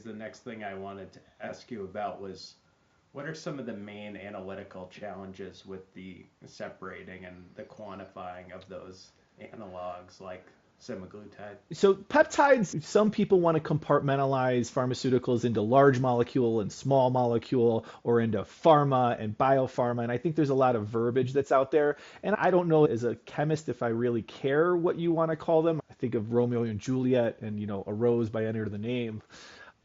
the next thing I wanted to ask you about was what are some of the main analytical challenges with the separating and the quantifying of those analogs like semaglutide? So peptides, some people want to compartmentalize pharmaceuticals into large molecule and small molecule or into pharma and biopharma. And I think there's a lot of verbiage that's out there. And I don't know as a chemist if I really care what you want to call them. I think of Romeo and Juliet and, a rose by any of the name.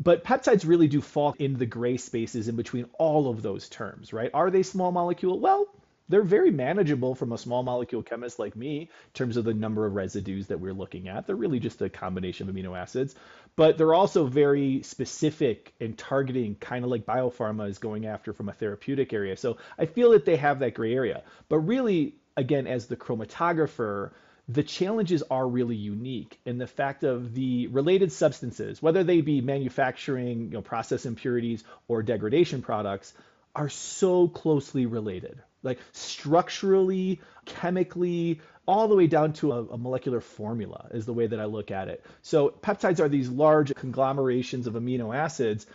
But peptides really do fall in the gray spaces in between all of those terms, right? Are they small molecule? Well, they're very manageable from a small molecule chemist like me in terms of the number of residues that we're looking at. They're really just a combination of amino acids, but they're also very specific and targeting, kind of like biopharma is going after from a therapeutic area. So I feel that they have that gray area. But really, again, as the chromatographer, the challenges are really unique in the fact of the related substances, whether they be manufacturing, process impurities or degradation products, are so closely related, like structurally, chemically, all the way down to a molecular formula is the way that I look at it. So peptides are these large conglomerations of amino acids.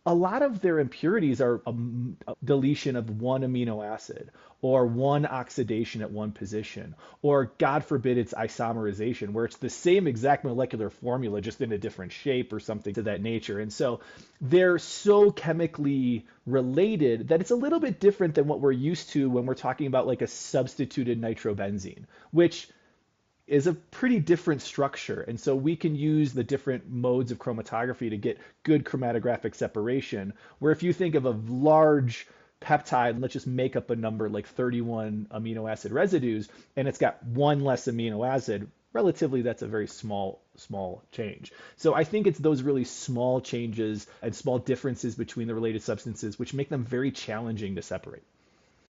A lot of their impurities are a deletion of one amino acid or one oxidation at one position, or God forbid it's isomerization, where it's the same exact molecular formula, just in a different shape or something to that nature. And so they're so chemically related that it's a little bit different than what we're used to when we're talking about like a substituted nitrobenzene, which is a pretty different structure. And so we can use the different modes of chromatography to get good chromatographic separation. Where if you think of a large peptide, let's just make up a number like 31 amino acid residues, and it's got one less amino acid, relatively that's a very small change. So I think it's those really small changes and small differences between the related substances which make them very challenging to separate.